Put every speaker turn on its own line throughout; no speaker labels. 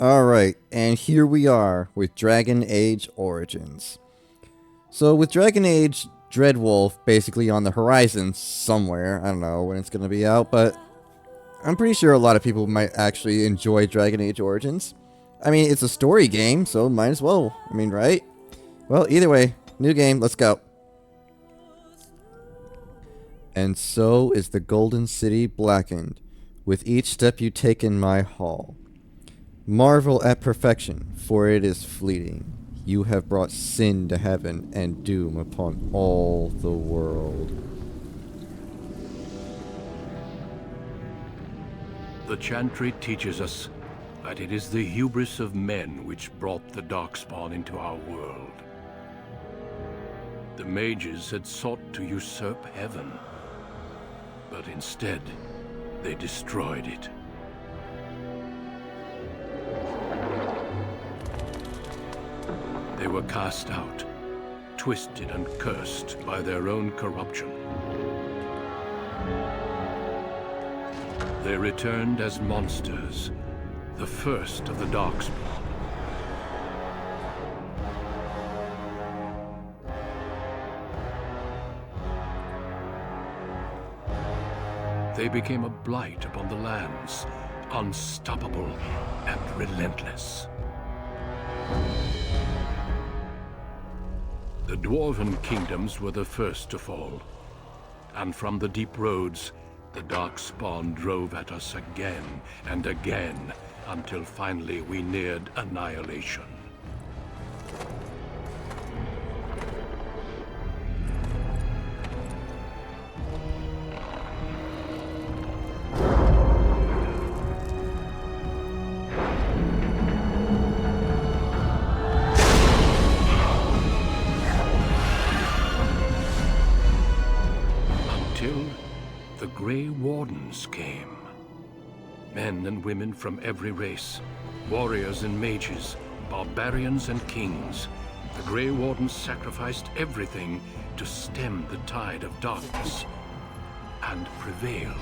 Alright, and here we are with Dragon Age Origins. So with Dragon Age Dreadwolf basically on the horizon somewhere, I don't know when it's going to be out, but I'm pretty sure a lot of people might actually enjoy Dragon Age Origins. I mean, it's a story game, so might as well. I mean, right? Well, either way, new game, let's go. And so is the Golden City blackened, with each step you take in my hall. Marvel at perfection, for it is fleeting. You have brought sin to heaven and doom upon all the world.
The Chantry teaches us that it is the hubris of men which brought the Darkspawn into our world. The mages had sought to usurp heaven, but instead, they destroyed it. They were cast out, twisted and cursed by their own corruption. They returned as monsters, the first of the Darkspawn. They became a blight upon the lands, unstoppable and relentless. The Dwarven kingdoms were the first to fall, and from the deep roads, the Darkspawn drove at us again and again, until finally we neared annihilation. The Grey Wardens came. Men and women from every race, warriors and mages, barbarians and kings. The Grey Wardens sacrificed everything to stem the tide of darkness, and prevailed.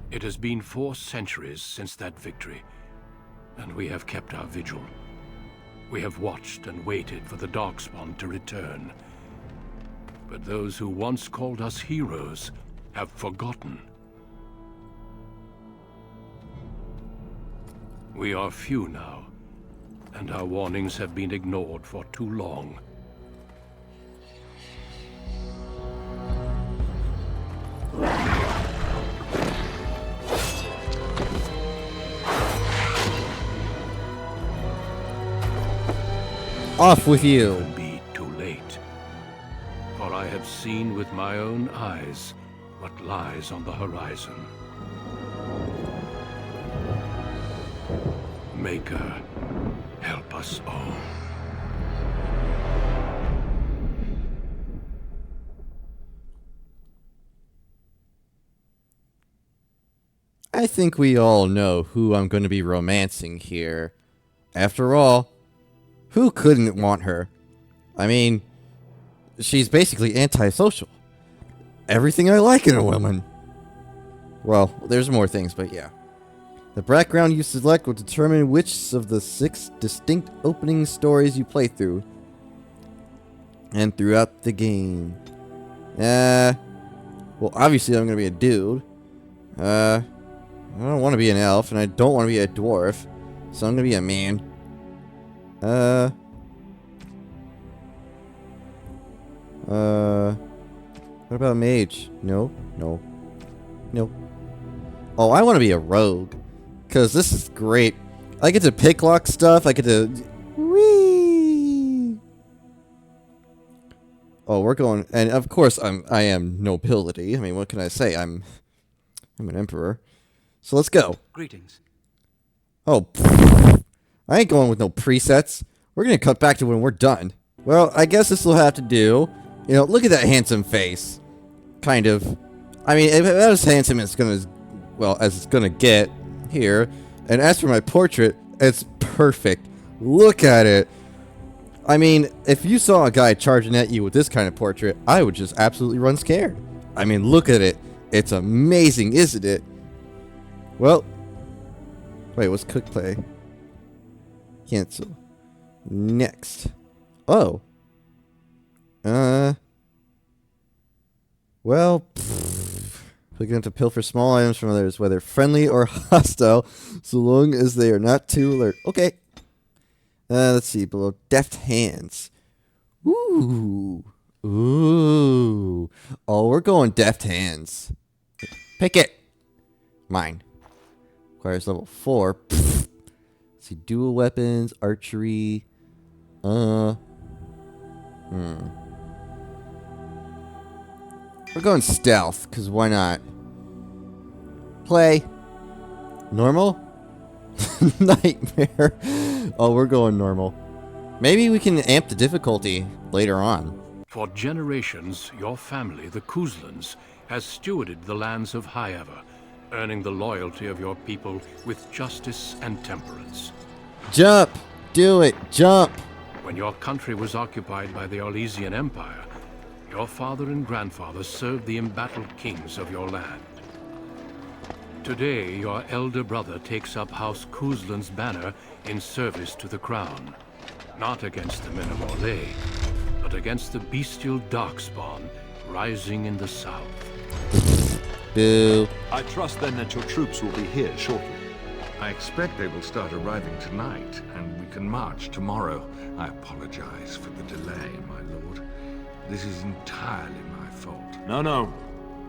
It has been 4 centuries since that victory, and we have kept our vigil. We have watched and waited for the Darkspawn to return. But those who once called us heroes have forgotten. We are few now, and our warnings have been ignored for too long.
Off with
It
you!
will be too late, for I have seen with my own eyes what lies on the horizon. Maker, help us all.
I think we all know who I'm going to be romancing here. After all, who couldn't want her? I mean, she's basically antisocial. Everything I like in a woman. Well, there's more things, but yeah. The background you select will determine which of the 6 distinct opening stories you play through and throughout the game. Well, obviously I'm gonna be a dude. I don't want to be an elf, and I don't want to be a dwarf, so I'm gonna be a man. What about mage? No. Oh, I want to be a rogue. Because this is great. I get to pick lock stuff. I get to... Whee! Oh, we're going... And of course, I am nobility. I mean, what can I say? I'm an emperor. So let's go.
Greetings.
Oh, I ain't going with no presets. We're gonna cut back to when we're done. Well, I guess this will have to do. You know, look at that handsome face. Kind of. I mean, if that was handsome as it's gonna get here. And as for my portrait, it's perfect. Look at it. I mean, if you saw a guy charging at you with this kind of portrait, I would just absolutely run scared. I mean, look at it. It's amazing, isn't it? Well, wait, what's Cook play? Cancel. Next. Oh. Well, we're going to pilfer small items from others, whether friendly or hostile, so long as they are not too alert. Okay. Let's see, below deft hands. Ooh. Ooh. Oh, we're going deft hands. Pick it. Mine. Requires level 4. Let's see, dual weapons, archery. We're going stealth, because why not? Play. Normal? Nightmare. Oh, we're going normal. Maybe we can amp the difficulty later on.
For generations, your family, the Couslands, has stewarded the lands of Highever, earning the loyalty of your people with justice and temperance.
Jump! Do it! Jump!
When your country was occupied by the Orlesian Empire, your father and grandfather served the embattled kings of your land. Today, your elder brother takes up House Cousland's banner in service to the crown. Not against the men of Orlais, but against the bestial darkspawn rising in the south.
Boo.
I trust then that your troops will be here shortly.
I expect they will start arriving tonight, and we can march tomorrow. I apologize for the delay, my lord. This is entirely my fault.
No.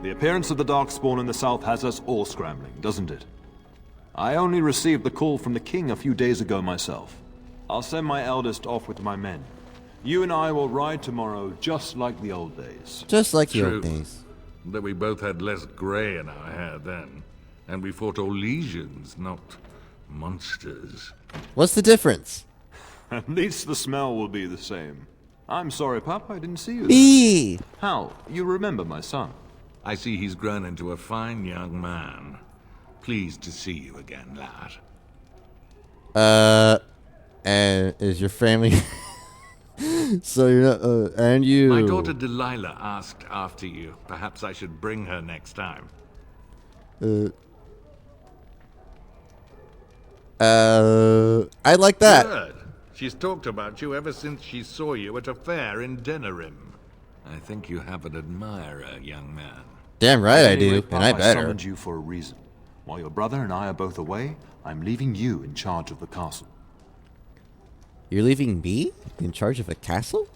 The appearance of the Darkspawn in the south has us all scrambling, doesn't it? I only received the call from the king a few days ago myself. I'll send my eldest off with my men. You and I will ride tomorrow just like the old days.
Just like the
True.
old days.
That we both had less grey in our hair then. And we fought Orlesians, not monsters.
What's the difference?
At least the smell will be the same. I'm sorry, Pop, I didn't see you there.
Eee!
Hal, you remember my son?
I see he's grown into a fine young man. Pleased to see you again, lad.
And is your family... So you're not, and you...
My daughter Delilah asked after you. Perhaps I should bring her next time.
I like that.
Good. She's talked about you ever since she saw you at a fair in Denerim. I think you have an admirer, young man.
Damn right I
Anyway,
do,
Pop,
and I
I
better.
summoned you for a reason. While your brother and I are both away, I'm leaving you in charge of the castle.
You're leaving me in charge of a castle?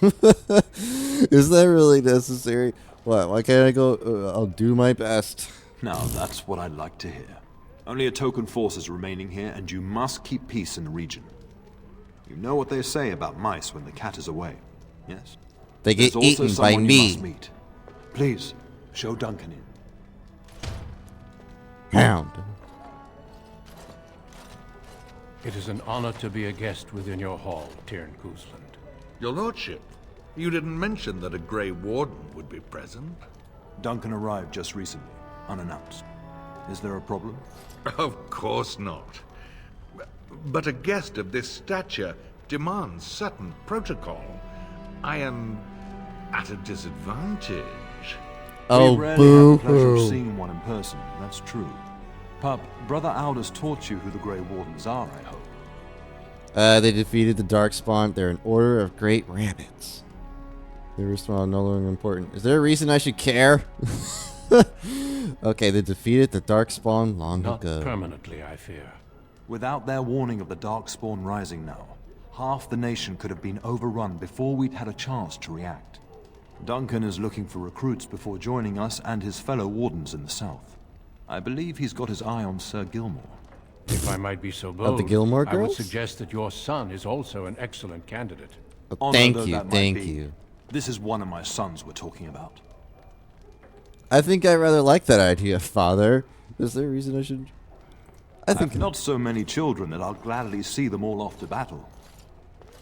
Is that really necessary? What? Why can't I go? I'll do my best.
Now, that's what I'd like to hear. Only a token force is remaining here, and you must keep peace in the region. You know what they say about mice when the cat is away, yes?
They get
There's also
eaten by
someone you must
me.
meet. Please, show Duncan in.
Hound.
It is an honor to be a guest within your hall, Tyrn Cousland.
Your lordship, you didn't mention that a Grey Warden would be present.
Duncan arrived just recently, unannounced. Is there a problem?
Of course not. But a guest of this stature demands certain protocol. I am at a disadvantage.
Oh,
We rarely have the pleasure of
boo-hoo.
seeing one in person, that's true. Pup, Brother Aldous taught you who the Grey Wardens are, I hope.
They defeated the Darkspawn. They're an order of great rabbits. They were small, no longer important. Is there a reason I should care? Okay, they defeated the Darkspawn long
Not
ago.
permanently, I fear.
Without their warning of the Darkspawn rising now, half the nation could have been overrun before we'd had a chance to react. Duncan is looking for recruits before joining us and his fellow wardens in the south. I believe he's got his eye on Sir Gilmore.
If I might be so bold,
Gilmore
I would
girls?
suggest that your son is also an excellent candidate.
Oh,
Honor
thank
though
you,
that might
thank
be,
you.
This is one of my sons we're talking about.
I think I rather like that idea, Father. Is there a reason I should? I
I've
think
not so many children that I'll gladly see them all off to battle.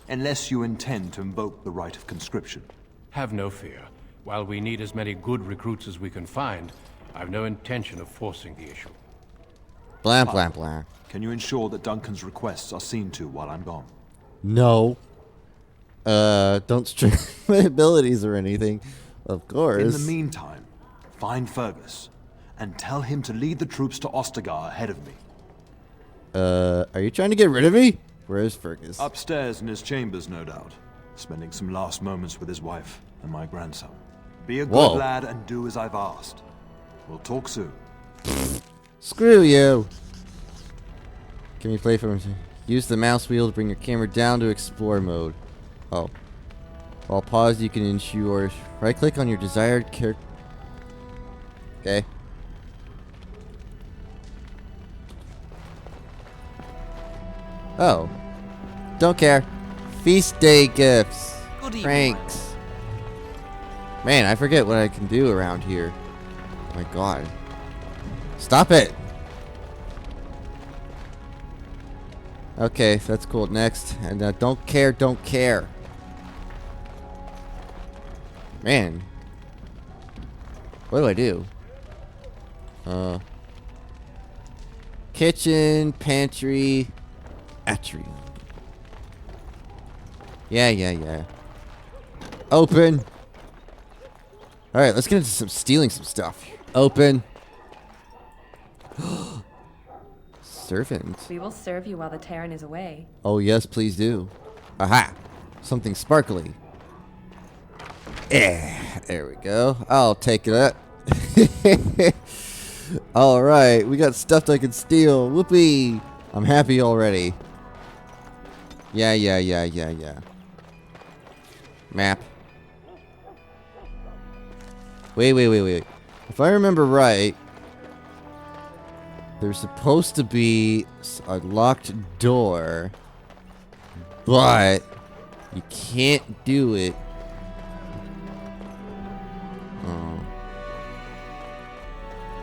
Unless you intend to invoke the right of conscription.
Have no fear. While we need as many good recruits as we can find, I've no intention of forcing the issue.
Blah, blah, blah.
Can you ensure that Duncan's requests are seen to while I'm gone?
No. Don't string my abilities or anything. Of course.
In the meantime, find Fergus and tell him to lead the troops to Ostagar ahead of me.
Are you trying to get rid of me? Where is Fergus?
Upstairs in his chambers, no doubt. Spending some last moments with his wife and my grandson. Be a good
Whoa.
lad and do as I've asked. We'll talk soon.
Screw you. Can you play from... Use the mouse wheel to bring your camera down to explore mode. Oh. While paused, you can ensure... Right-click on your desired character... Okay. Oh. Don't care. Feast day gifts. Pranks. Man, I forget what I can do around here. Oh my god. Stop it! Okay, that's cool. Next. And don't care, don't care. Man. What do I do? Kitchen, pantry, atrium. Yeah. Open. Alright, let's get into some stealing some stuff. Open. Servant.
We will serve you while the Terran is away.
Oh, yes, please do. Aha! Something sparkly. There we go. I'll take it. Alright, we got stuff I can steal. Whoopee! I'm happy already. Yeah. Map. Wait. If I remember right, there's supposed to be a locked door, but you can't do it.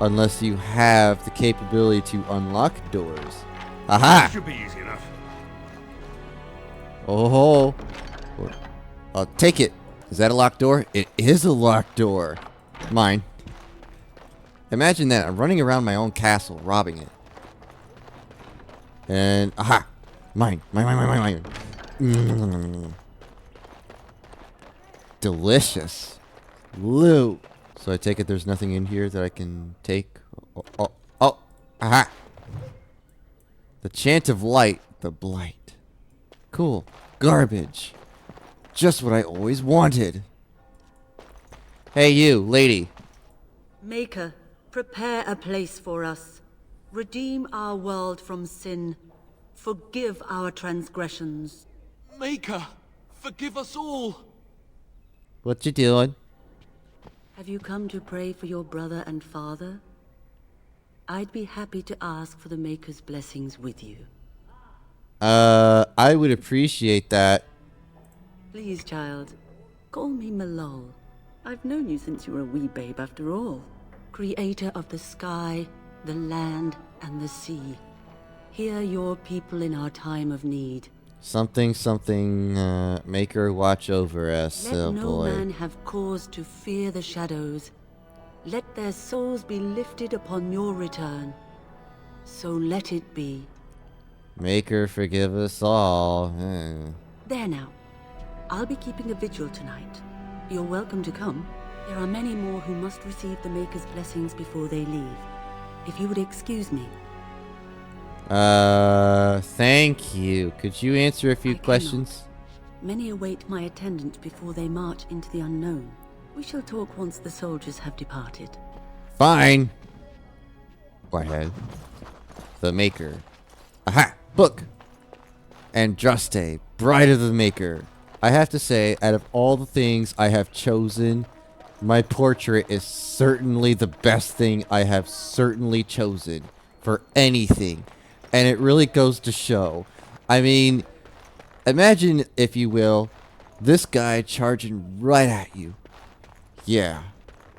Unless you have the capability to unlock doors. Aha!
Should be easy enough.
Oh, I'll take it. Is that a locked door? It is a locked door. Mine. Imagine that. I'm running around my own castle, robbing it. And, aha! Mine. Delicious. Loot. So I take it there's nothing in here that I can take. Oh, aha! The chant of light, the blight. Cool. Garbage. Just what I always wanted. Hey you, lady.
Maker, prepare a place for us. Redeem our world from sin. Forgive our transgressions.
Maker, forgive us all.
What you doing?
Have you come to pray for your brother and father? I'd be happy to ask for the Maker's blessings with you.
I would appreciate that.
Please, child, call me Malol. I've known you since you were a wee babe after all. Creator of the sky, the land, and the sea. Hear your people in our time of need.
Something, Maker watch over us,
Let
oh
no
boy.
man have cause to fear the shadows. Let their souls be lifted upon your return. So let it be.
Maker forgive us all.
There now. I'll be keeping a vigil tonight. You're welcome to come. There are many more who must receive the Maker's blessings before they leave. If you would excuse me.
Thank you. Could you answer a few
I cannot.
questions?
Many await my attendance before they march into the unknown. We shall talk once the soldiers have departed.
Fine. Whitehead. The Maker. Aha! Book! Andraste, Bride of the Maker. I have to say, out of all the things I have chosen, my portrait is certainly the best thing I have certainly chosen for anything. And it really goes to show. I mean, imagine, if you will, this guy charging right at you. Yeah,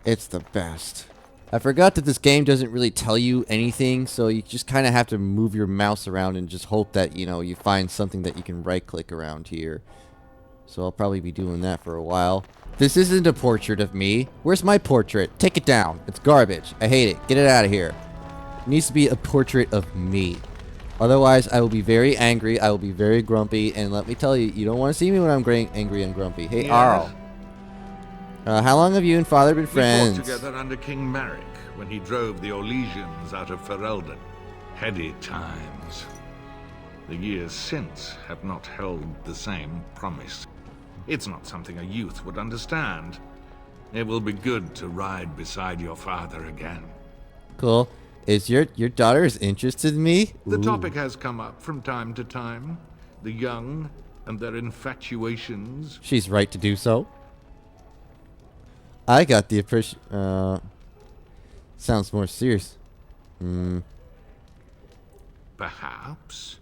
it's the best. I forgot that this game doesn't really tell you anything, so you just kind of have to move your mouse around and just hope that, you know, you find something that you can right-click around here. So I'll probably be doing that for a while. This isn't a portrait of me. Where's my portrait? Take it down. It's garbage. I hate it. Get it out of here. It needs to be a portrait of me. Otherwise, I will be very angry. I will be very grumpy. And let me tell you, you don't want to see me when I'm angry and grumpy. Hey,
Yes.
Arl. How long have you and Father been
We
friends?
fought together under King Maric when he drove the Orlesians out of Ferelden. Heady times. The years since have not held the same promise. It's not something a youth would understand. It will be good to ride beside your father again.
Cool. Is your daughter as interested in me?
The
Ooh.
topic has come up from time to time. The young and their infatuations.
She's right to do so. I got the impression. Sounds more serious.
Perhaps.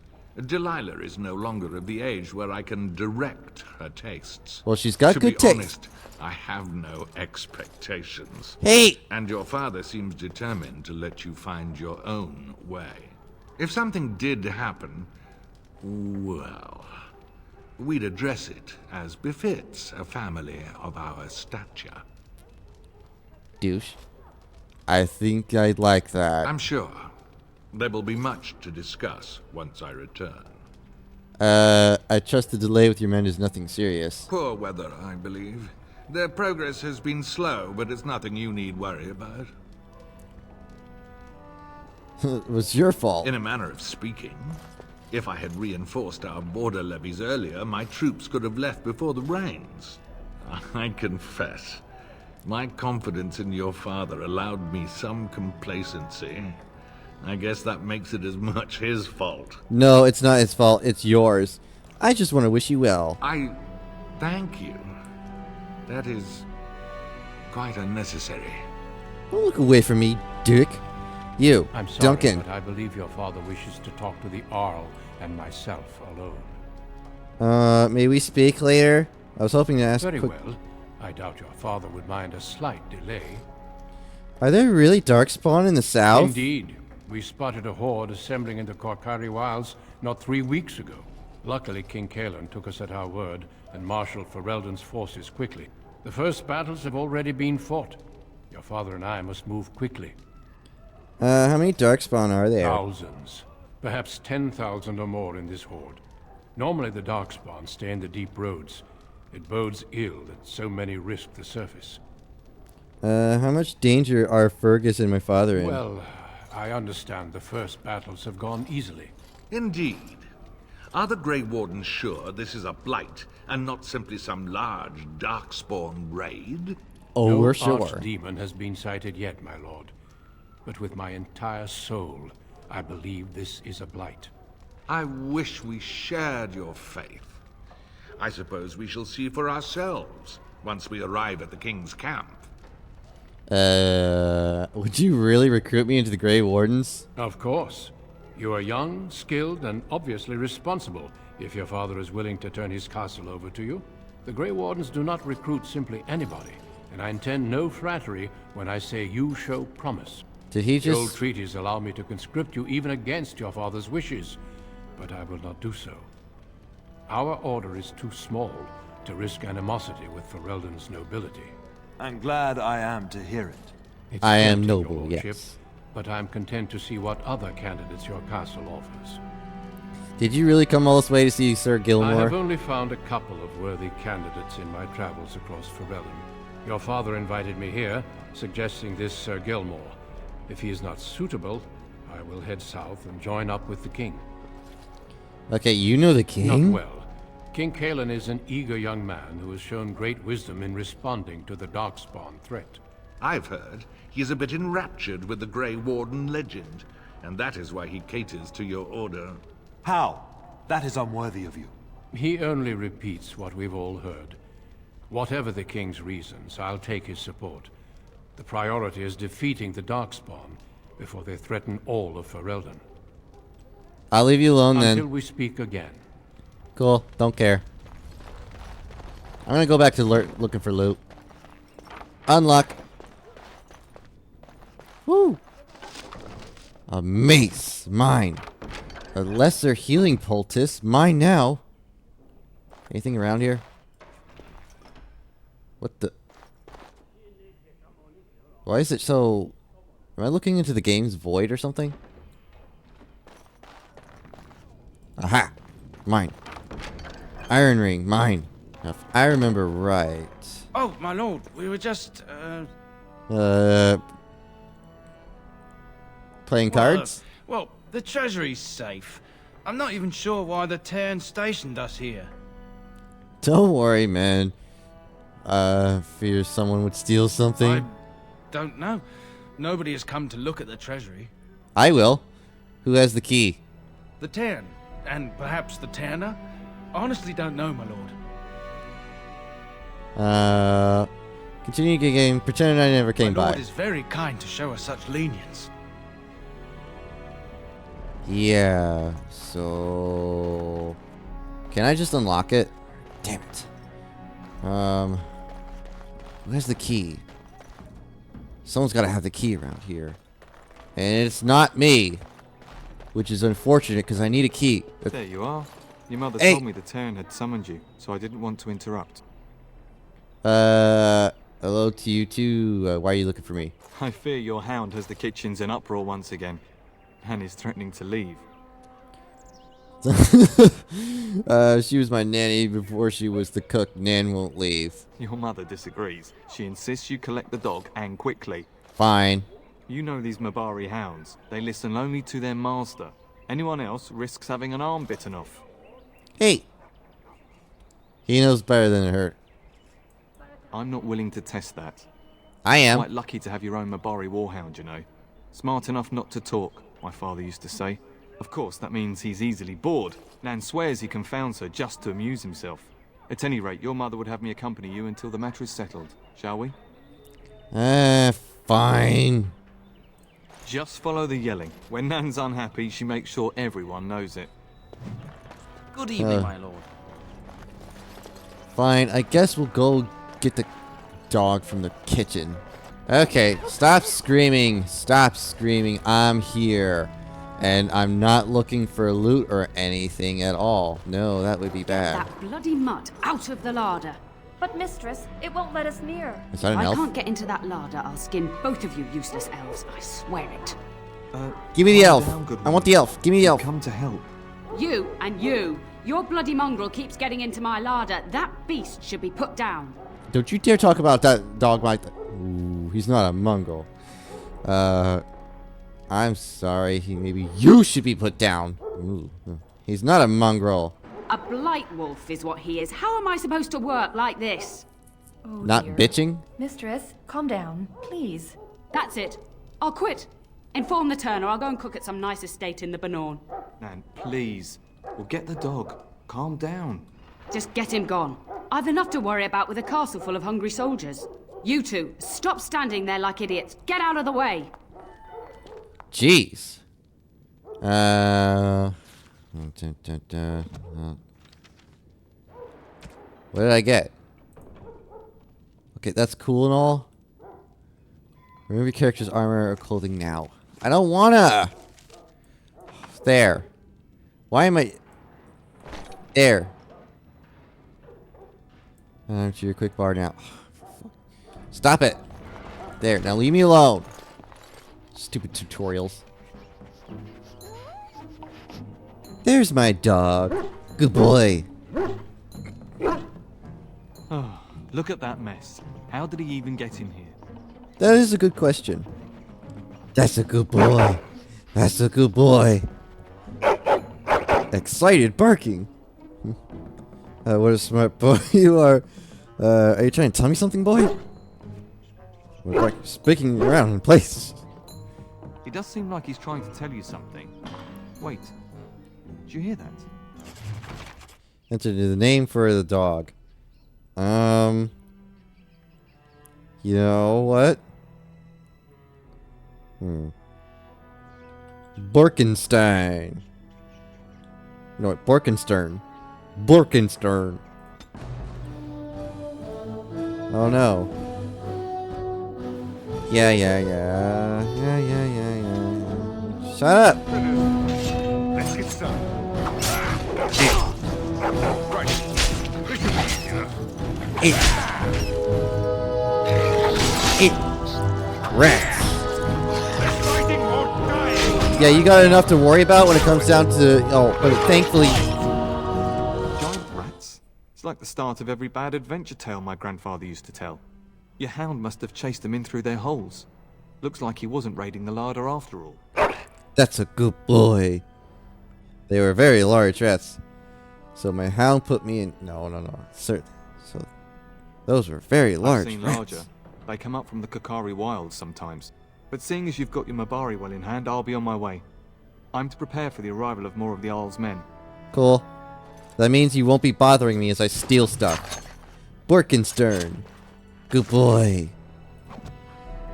Delilah is no longer of the age where I can direct her tastes.
Well, she's got
to
good
be
taste.
honest, I have no expectations.
Hey!
And your father seems determined to let you find your own way. If something did happen, well, we'd address it as befits a family of our stature.
Douche. I think I'd like that.
I'm sure there will be much to discuss once I return.
I trust the delay with your men is nothing serious.
Poor weather, I believe. Their progress has been slow, but it's nothing you need worry about.
It was your fault.
In a manner of speaking, if I had reinforced our border levies earlier, my troops could have left before the rains. I confess, my confidence in your father allowed me some complacency. I guess that makes it as much his fault.
No, it's not his fault. It's yours. I just want to wish you well.
I thank you. That is quite unnecessary.
Don't look away from me, Dick. You,
I'm sorry,
Duncan.
but I believe your father wishes to talk to the Arl and myself alone.
May we speak later? I was hoping to ask.
Very well. I doubt your father would mind a slight delay.
Are there really darkspawn in the south?
Indeed. We spotted a horde assembling in the Korkari Wilds not 3 weeks ago. Luckily, King Cousland took us at our word and marshaled Ferelden's forces quickly. The first battles have already been fought. Your father and I must move quickly.
How many darkspawn are there?
Thousands. Perhaps 10,000 or more in this horde. Normally the darkspawn stay in the deep roads. It bodes ill that so many risk the surface.
How much danger are Fergus and my father in?
Well, I understand the first battles have gone easily.
Indeed. Are the Grey Wardens sure this is a blight and not simply some large darkspawn raid?
oh,
No
we're sure.
archdemon has been sighted yet, my lord. But with my entire soul, I believe this is a blight.
I wish we shared your faith. I suppose we shall see for ourselves once we arrive at the King's camp.
Would you really recruit me into the Grey Wardens?
Of course. You are young, skilled, and obviously responsible, if your father is willing to turn his castle over to you. The Grey Wardens do not recruit simply anybody, and I intend no flattery when I say you show promise.
Did he
The old
just...
treaties allow me to conscript you even against your father's wishes, but I will not do so. Our order is too small to risk animosity with Ferelden's nobility.
And glad I am to hear it.
It's
I am
tempting, your
noble,
lordship,
yes.
but I'm content to see what other candidates your castle offers.
Did you really come all this way to see Sir
I have
Gilmore?
only found a couple of worthy candidates in my travels across Ferelden. Your father invited me here, suggesting this Sir Gilmore. If he is not suitable, I will head south and join up with the king.
Okay, you know the
Not
king?
well. King Cousland is an eager young man who has shown great wisdom in responding to the Darkspawn threat.
I've heard he's a bit enraptured with the Grey Warden legend, and that is why he caters to your order.
How? That is unworthy of you.
He only repeats what we've all heard. Whatever the king's reasons, I'll take his support. The priority is defeating the Darkspawn before they threaten all of Ferelden.
I'll leave you alone
Until
then.
we speak again.
Cool, don't care. I'm gonna go back to looking for loot. Unlock. Woo! A mace. Mine. A lesser healing poultice. Mine now. Anything around here? What the? Why is it so... Am I looking into the game's void or something? Aha! Mine. Iron ring. Mine. If I remember right.
Oh, my lord, we were just,
Playing cards?
Well, the treasury's safe. I'm not even sure why the Terran stationed us here.
Don't worry, man. Fear someone would steal something.
I don't know. Nobody has come to look at the treasury.
I will. Who has the key?
The Terran, and perhaps the Terraner? Honestly don't know, my lord.
Continue the game. Pretend I never came
My lord
by.
is very kind to show us such lenience.
Yeah, so... Can I just unlock it? Damn it. Who has the key? Someone's got to have the key around here. And it's not me. Which is unfortunate, because I need a key.
There you are. Your mother
Hey.
told me the Terran had summoned you, so I didn't want to interrupt.
Hello to you too. Why are you looking for me?
I fear your hound has the kitchens in uproar once again, and is threatening to leave.
She was my nanny before she was the cook. Nan won't leave.
Your mother disagrees. She insists you collect the dog, and quickly.
Fine.
You know these Mabari hounds. They listen only to their master. Anyone else risks having an arm bitten off.
Hey! He knows better than her.
I'm not willing to test that.
I am.
Quite lucky to have your own Mabari warhound, you know. Smart enough not to talk, my father used to say. Of course, that means he's easily bored. Nan swears he confounds her just to amuse himself. At any rate, your mother would have me accompany you until the matter is settled, shall we?
Fine.
Just follow the yelling. When Nan's unhappy, she makes sure everyone knows it.
Good evening, my lord.
Fine. I guess we'll go get the dog from the kitchen. Okay, stop screaming. Stop screaming. I'm here. And I'm not looking for loot or anything at all. No, that would be bad.
That bloody mutt out of the larder.
But mistress, it won't let us near.
Is that an
I
elf?
can't get into that larder. I'll skin both of you useless elves. I swear it.
Give me the
calm
elf.
down, good
I want the elf. Give me the elf.
Come to help.
You and you. Your bloody mongrel keeps getting into my larder. That beast should be put down.
Don't you dare talk about that dog like that. Ooh, he's not a mongrel. I'm sorry. Maybe you should be put down. Ooh, he's not a mongrel.
A blight wolf is what he is. How am I supposed to work like this?
Oh,
Not
dear.
bitching?
Mistress, calm down, please.
That's it. I'll quit. Inform the Turner. I'll go and cook at some nice estate in the Banorn.
Nan, please. We'll get the dog. Calm down.
Just get him gone. I've enough to worry about with a castle full of hungry soldiers. You two, stop standing there like idiots. Get out of the way.
Jeez. What did I get? Okay, that's cool and all. Remove your character's armor or clothing now. I don't wanna. There. Why am I... There. To your quick bar now. Stop it. There. Now leave me alone. Stupid tutorials. There's my dog. Good boy.
Oh, look at that mess. How did he even get in here?
That is a good question. That's a good boy. That's a good boy. Excited barking. What a smart boy you are. Are you trying to tell me something, boy? We're like speaking around in place.
It does seem like he's trying to tell you something. Wait. Did you hear that?
Enter the name for the dog. You know what? Borkenstein. No, Borkenstern. Borkenstern. Oh no. Yeah. Shut up!
Let's get started. Right. This should be easy enough.
Eat. Rats.
This fighting won't die.
Yeah, you got enough to worry about when it comes down to... Oh, but thankfully...
Giant rats? It's like the start of every bad adventure tale my grandfather used to tell. Your hound must have chased them in through their holes. Looks like he wasn't raiding the larder after all.
That's a good boy. They were very large rats. So my hound put me in... No. So those were very large
I've seen
rats.
larger. They come up from the Kokari Wilds sometimes. But seeing as you've got your Mabari well in hand, I'll be on my way. I'm to prepare for the arrival of more of the Isle's men.
Cool. That means you won't be bothering me as I steal stuff. Borkenstern. Good boy.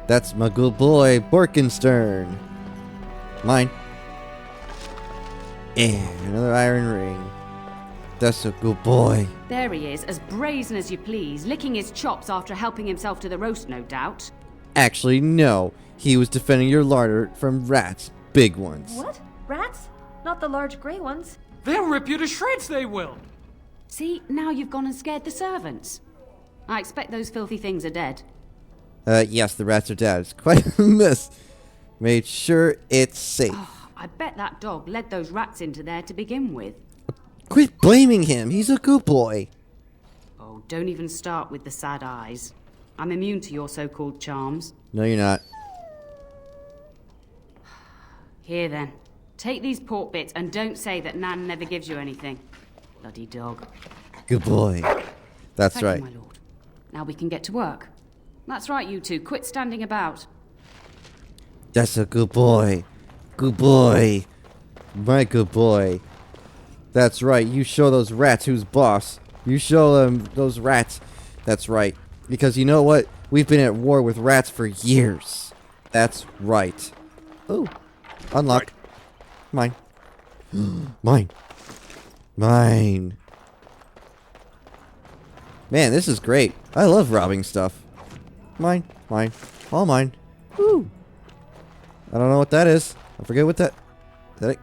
That's my good boy, Borkenstern. Mine. And another iron ring. That's a good boy.
There he is, as brazen as you please, licking his chops after helping himself to the roast, no doubt.
Actually, no. He was defending your larder from rats. Big ones.
What? Rats? Not the large grey ones.
They'll rip you to shreds, they will!
See, now you've gone and scared the servants. I expect those filthy things are dead.
Yes, the rats are dead. It's quite a mess. Made sure it's safe.
Oh, I bet that dog led those rats into there to begin with.
Quit blaming him. He's a good boy.
Oh, don't even start with the sad eyes. I'm immune to your so-called charms.
No, you're not.
Here then. Take these pork bits and don't say that Nan never gives you anything. Bloody dog.
Good boy. That's
Thank
right.
you, my lord. Now we can get to work. That's right, you two. Quit standing about.
That's a good boy. Good boy. My good boy. That's right. You show those rats who's boss. You show them those rats. That's right. Because you know what? We've been at war with rats for years. That's right. Oh. Unlock. Mine. Mine. Mine. Man, this is great. I love robbing stuff. Mine. Mine. All mine. Woo. I don't know what that is. I forget what that... Is that a...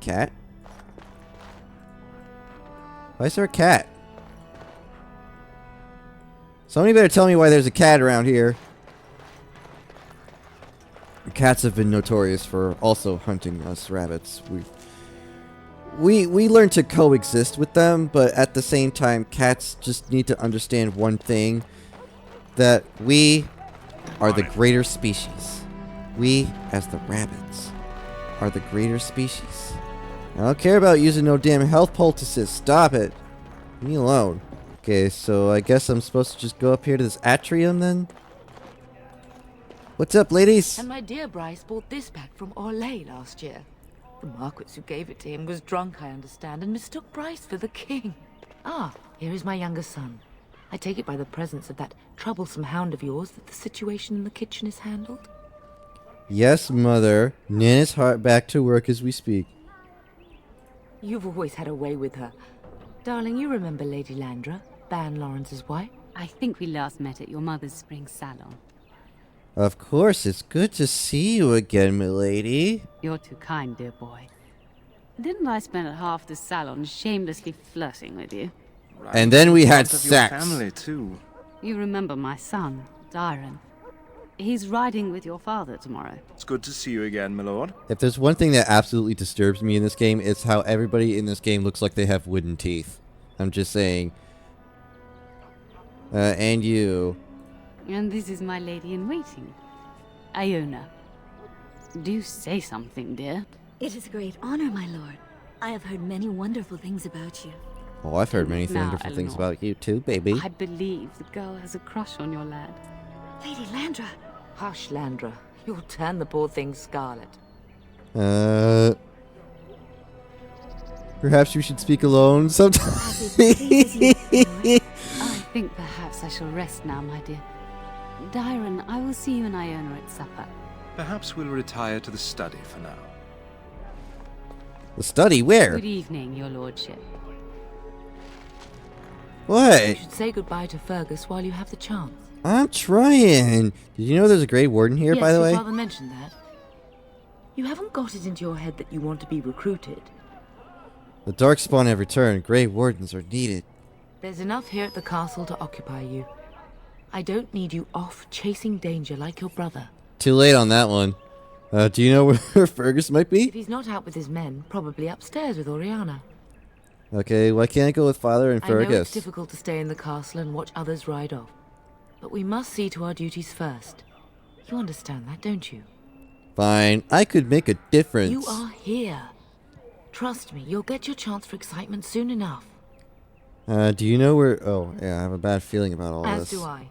cat? Why is there a cat? Somebody better tell me why there's a cat around here. Cats have been notorious for also hunting us rabbits. We learn to coexist with them, but at the same time, cats just need to understand one thing. That we are the greater species. We, as the rabbits, are the greater species. I don't care about using no damn health poultices. Stop it. Leave me alone. Okay, so I guess I'm supposed to just go up here to this atrium then? What's up, ladies?
And my dear Bryce bought this back from Orlais last year. The Marquis who gave it to him was drunk, I understand, and mistook Bryce for the king. Ah, here is my younger son. I take it by the presence of that troublesome hound of yours that the situation in the kitchen is handled?
Yes, mother. Nan is hard back to work as we speak.
You've always had a way with her. Darling, you remember Lady Landra, Ban Lawrence's wife?
I think we last met at your mother's spring salon.
Of course, it's good to see you again, milady.
You're too kind, dear boy. Didn't I spend half the salon shamelessly flirting with you?
Right. And then we had sex.
Your family, too.
You remember my son, Dyron. He's riding with your father tomorrow.
It's good to see you again, my lord.
If there's one thing that absolutely disturbs me in this game, it's how everybody in this game looks like they have wooden teeth. I'm just saying. And you.
And this is my lady-in-waiting, Iona. Do say something, dear.
It is a great honor, my lord. I have heard many wonderful things about you.
Oh, I've heard many
Now,
wonderful things
Eleanor,
about you too, baby.
I believe the girl has a crush on your lad.
Lady Landra.
Hush, Landra. You'll turn the poor thing scarlet.
Perhaps you should speak alone sometime.
I think perhaps I shall rest now, my dear. Dyron, I will see you and Iona at supper.
Perhaps we'll retire to the study for now.
The study? Where?
Good evening, your lordship.
What?
You should say goodbye to Fergus while you have the chance.
I'm trying. Did you know there's a Grey Warden here,
yes,
by the way?
Your father mentioned that. You haven't got it into your head that you want to be recruited.
The Darkspawn have returned. Grey Wardens are needed.
There's enough here at the castle to occupy you. I don't need you off chasing danger like your brother.
Too late on that one. Do you know where Fergus might be?
If he's not out with his men, probably upstairs with Oriana.
Okay, why can't I go with Father and
I know it's
Fergus?
difficult to stay in the castle and watch others ride off. But we must see to our duties first. You understand that, don't you?
Fine, I could make a difference.
You are here. Trust me, you'll get your chance for excitement soon enough.
Do you know where... Oh, yeah, I have a bad feeling about all
As
this.
do I.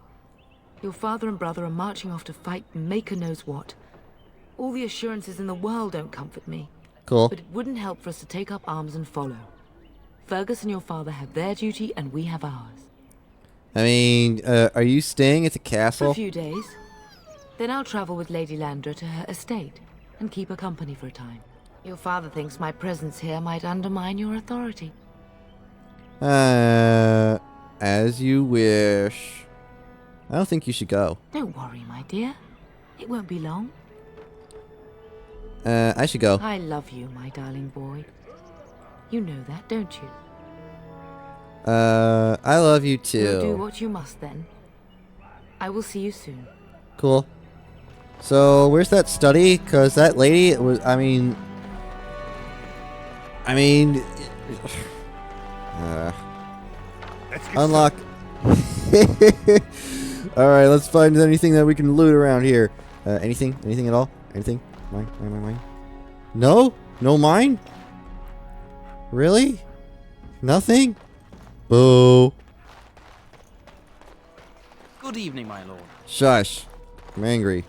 Your father and brother are marching off to fight Maker knows what. All the assurances in the world don't comfort me.
Cool.
But it wouldn't help for us to take up arms and follow. Fergus and your father have their duty and we have ours.
I mean, are you staying at the castle?
For a few days. Then I'll travel with Lady Landra to her estate and keep her company for a time. Your father thinks my presence here might undermine your authority.
As you wish. I don't think you should go.
Don't worry, my dear. It won't be long.
I should go.
I love you, my darling boy. You know that, don't you?
I love you too.
You'll do what you must then. I will see you soon.
Cool. So, where's that study? Because that lady was, I mean... unlock. Alright, let's find anything that we can loot around here. Anything? Anything at all? Anything? Mine? No? No mine? Really? Nothing? Boo.
Good evening, my lord.
Shush. I'm angry.